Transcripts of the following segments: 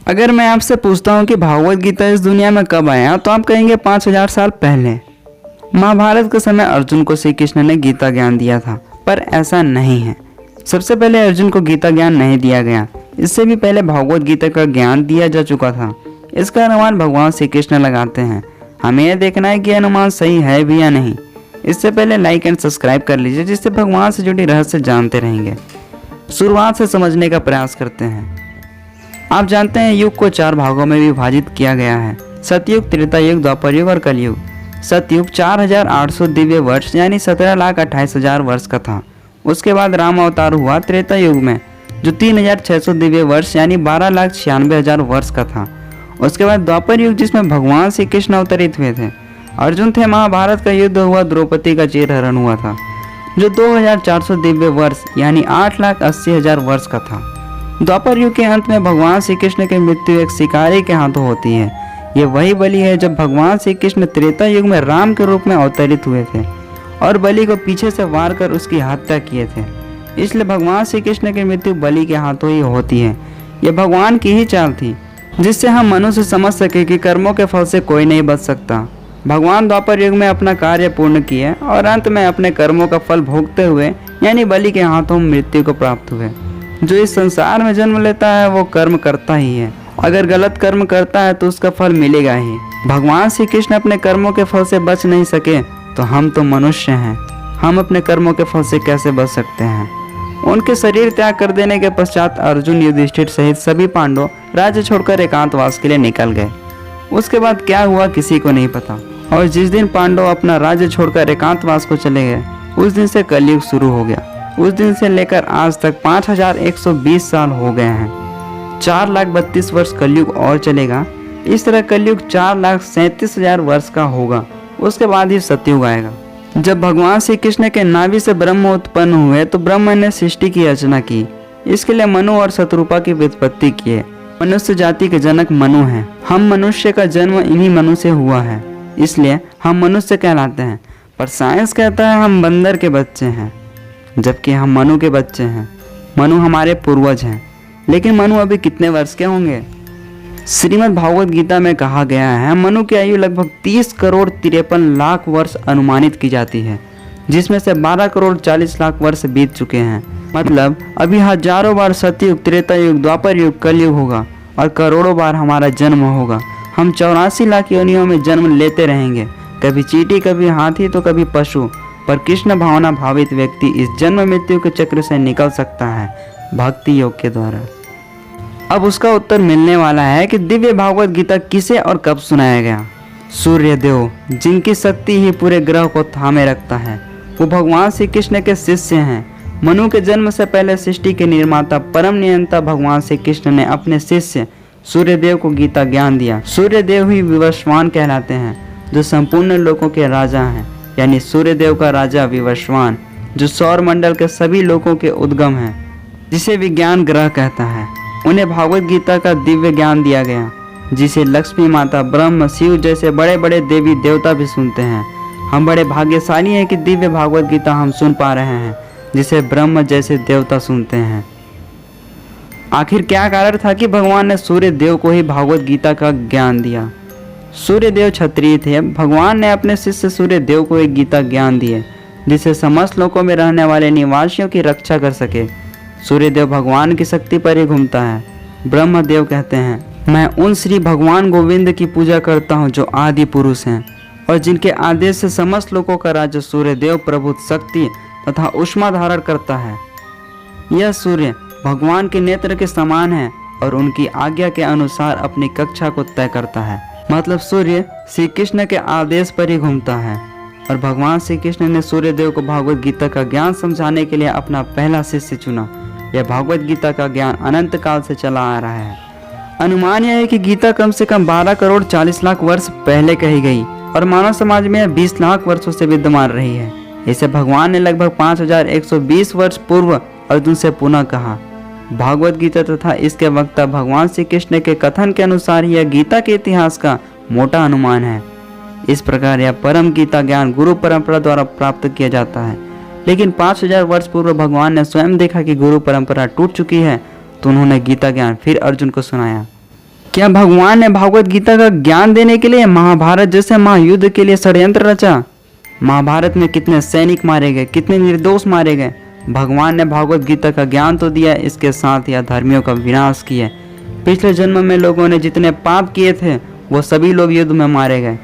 अगर मैं आपसे पूछता हूँ कि भागवत गीता इस दुनिया में कब आया तो आप कहेंगे 5000 साल पहले। महाभारत के समय अर्जुन को श्री कृष्ण ने गीता ज्ञान दिया था, पर ऐसा नहीं है। सबसे पहले अर्जुन को गीता ज्ञान नहीं दिया गया, इससे भी पहले भागवत गीता का ज्ञान दिया जा चुका था। इसका अनुमान भगवान श्री कृष्ण लगाते हैं। हमें यह देखना है कि अनुमान सही है भी या नहीं। इससे पहले लाइक एंड सब्सक्राइब कर लीजिए, जिससे भगवान से जुड़ी रहस्य जानते रहेंगे। शुरुआत से समझने का प्रयास करते हैं। आप जानते हैं युग को 4 भागों में विभाजित किया गया है: सतयुग, त्रेता युग, द्वापर युग और कलयुग। सतयुग 4800 दिव्य वर्ष यानी 17,28,000 वर्ष का था। उसके बाद राम अवतार हुआ त्रेता युग में, जो 3600 दिव्य वर्ष यानी 12,96,000 वर्ष का था। उसके बाद द्वापर युग, जिसमें भगवान श्री कृष्ण अवतरित हुए थे। अर्जुन थे, महाभारत का युद्ध हुआ, द्रौपदी का चीरहरण हुआ था, जो 2400 दिव्य वर्ष यानी 8,80,000 वर्ष का था। द्वापर युग के अंत में भगवान श्री कृष्ण की मृत्यु एक शिकारी के हाथों होती है। ये वही बलि है जब भगवान श्री कृष्ण त्रेता युग में राम के रूप में अवतरित हुए थे और बलि को पीछे से वार कर उसकी हत्या किए थे। इसलिए भगवान श्री कृष्ण की मृत्यु बलि के हाथों ही होती है। यह भगवान की ही चाल थी, जिससे हम मनुष्य समझ सके कि कर्मों के फल से कोई नहीं बच सकता। भगवान द्वापर युग में अपना कार्य पूर्ण किए और अंत में अपने कर्मों का फल भोगते हुए यानी बलि के हाथों मृत्यु को प्राप्त हुए। जो इस संसार में जन्म लेता है वो कर्म करता ही है। अगर गलत कर्म करता है तो उसका फल मिलेगा ही। भगवान श्री कृष्ण अपने कर्मों के फल से बच नहीं सके तो हम तो मनुष्य हैं, हम अपने कर्मों के फल से कैसे बच सकते हैं। उनके शरीर त्याग कर देने के पश्चात अर्जुन, युधिष्ठिर सहित सभी पांडव राज्य छोड़कर एकांतवास के लिए निकल गए। उसके बाद क्या हुआ किसी को नहीं पता। और जिस दिन पांडव अपना राज्य छोड़कर एकांतवास को चले गए, उस दिन से कलयुग शुरू हो गया। उस दिन से लेकर आज तक 5120 साल हो गए हैं। 4,32,000 वर्ष कलयुग और चलेगा। इस तरह कलयुग 4,37,000 वर्ष का होगा। उसके बाद ही सतयुग आएगा। जब भगवान श्री कृष्ण के नाभि से ब्रह्म उत्पन्न हुए तो ब्रह्म ने सृष्टि की रचना की। इसके लिए मनु और शतरूपा की व्युत्पत्ति किए। मनुष्य जाति के जनक मनु हैं। हम मनुष्य का जन्म इन्हीं मनु से हुआ है, इसलिए हम मनुष्य कहलाते हैं। पर साइंस कहता है हम बंदर के बच्चे हैं, जबकि हम मनु के बच्चे हैं। मनु हमारे पूर्वज हैं, लेकिन मनु अभी कितने वर्ष के होंगे? श्रीमद् भागवत गीता में कहा गया है मनु की आयु लगभग 30 करोड़ 53 लाख वर्ष अनुमानित की जाती है, जिसमें से 12 करोड़ 40 लाख वर्ष बीत चुके हैं। मतलब अभी हजारों बार सतयुग, त्रेता युग, द्वापर युग, कलयुग होगा और करोड़ों बार हमारा जन्म होगा। हम 84 लाख योनियों में जन्म लेते रहेंगे, कभी चींटी, कभी हाथी तो कभी पशु। पर कृष्ण भावना भावित व्यक्ति इस जन्म मृत्यु के चक्र से निकल सकता है भक्ति योग के द्वारा। अब उसका उत्तर मिलने वाला है कि दिव्य भागवत गीता किसे और कब सुनाया गया। सूर्य देव, जिनकी शक्ति ही पूरे ग्रह को थामे रखता है, वो भगवान श्री कृष्ण के शिष्य हैं। मनु के जन्म से पहले सृष्टि के निर्माता परम नियंता भगवान श्री कृष्ण ने अपने शिष्य सूर्यदेव को गीता ज्ञान दिया। सूर्यदेव ही विवस्वान कहलाते हैं, जो संपूर्ण लोकों के राजा हैं, यानी सूर्यदेव का राजा विवस्वान, जो सौर मंडल के सभी लोकों के उद्गम हैं, जिसे विज्ञान ग्रह कहता है। उन्हें भागवत गीता का दिव्य ज्ञान दिया गया, जिसे लक्ष्मी माता, ब्रह्म, शिव जैसे बड़े बड़े देवी देवता भी सुनते हैं। हम बड़े भाग्यशाली हैं कि दिव्य भागवत गीता हम सुन पा रहे हैं, जिसे ब्रह्म जैसे देवता सुनते हैं। आखिर क्या कारण था कि भगवान ने सूर्य देव को ही भागवत गीता का ज्ञान दिया? सूर्य देव क्षत्रिय थे। भगवान ने अपने शिष्य सूर्य देव को एक गीता ज्ञान दिए, जिससे समस्त लोकों में रहने वाले निवासियों की रक्षा कर सके। सूर्य देव भगवान की शक्ति पर ही घूमता है। ब्रह्मदेव कहते हैं, मैं उन श्री भगवान गोविंद की पूजा करता हूँ जो आदि पुरुष हैं और जिनके आदेश से समस्त लोगों का राज्य सूर्य देव प्रभु शक्ति तथा उष्मा धारण करता है। यह सूर्य भगवान के नेत्र के समान है और उनकी आज्ञा के अनुसार अपनी कक्षा को तय करता है। मतलब सूर्य श्री कृष्ण के आदेश पर ही घूमता है। और भगवान श्री कृष्ण ने सूर्य देव को भागवत गीता का ज्ञान समझाने के लिए अपना पहला शिष्य चुना। यह भागवत गीता का ज्ञान अनंत काल से चला आ रहा है। अनुमान यह है कि गीता कम से कम 12 करोड़ 40 लाख वर्ष पहले कही गई और मानव समाज में 20 लाख वर्षों से विद्यमान रही है। इसे भगवान ने लगभग 5120 वर्ष पूर्व अर्जुन से पुनः कहा। भागवत गीता तथा इसके वक्ता भगवान श्री कृष्ण के कथन के अनुसार यह गीता के इतिहास का मोटा अनुमान है। इस प्रकार यह परम गीता ज्ञान गुरु परंपरा द्वारा प्राप्त किया जाता है। लेकिन 5000 वर्ष पूर्व भगवान ने स्वयं देखा कि गुरु परंपरा टूट चुकी है, तो उन्होंने गीता ज्ञान फिर अर्जुन को सुनाया। क्या भगवान ने भागवत गीता का ज्ञान देने के लिए महाभारत जैसे महायुद्ध के लिए षड्यंत्र रचा? महाभारत में कितने सैनिक मारे गए, कितने निर्दोष मारे गए। भगवान ने भागवत गीता का ज्ञान तो दिया, इसके साथ ही अधर्मियों का विनाश किया। पिछले जन्म में लोगों ने जितने पाप किए थे वो सभी लोग युद्ध में मारे गए।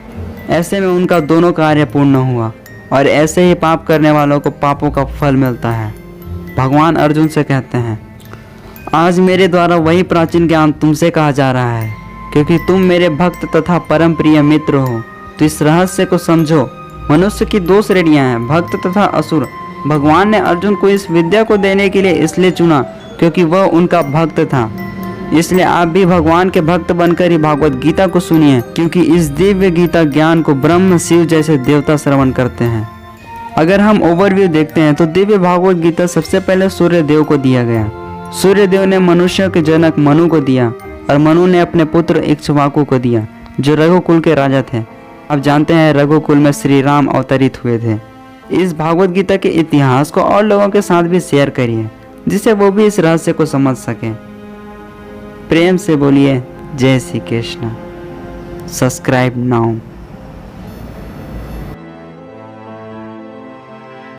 ऐसे में उनका दोनों कार्य पूर्ण हुआ और ऐसे ही पाप करने वालों को पापों का फल मिलता है। भगवान अर्जुन से कहते हैं, आज मेरे द्वारा वही प्राचीन ज्ञान तुमसे कहा जा रहा है, क्योंकि तुम मेरे भक्त तथा परम प्रिय मित्र हो। तो इस रहस्य को समझो। मनुष्य की दो श्रेणियां हैं, भक्त तथा असुर। भगवान ने अर्जुन को इस विद्या को देने के लिए इसलिए चुना क्योंकि वह उनका भक्त था। इसलिए आप भी भगवान के भक्त बनकर ही भागवत गीता को सुनिए, क्योंकि इस दिव्य गीता ज्ञान को ब्रह्म शिव जैसे देवता श्रवण करते हैं। अगर हम ओवरव्यू देखते हैं तो दिव्य भागवत गीता सबसे पहले सूर्य देव को दिया गया। सूर्य देव ने मनुष्य के जनक मनु को दिया और मनु ने अपने पुत्र इक्ष्वाकु को दिया, जो रघुकुल के राजा थे। आप जानते हैं रघुकुल में श्री राम अवतरित हुए थे। इस भागवत गीता के इतिहास को और लोगों के साथ भी शेयर करिए, जिससे वो भी इस रहस्य को समझ सकें। प्रेम से बोलिए जय श्री कृष्ण। Subscribe now.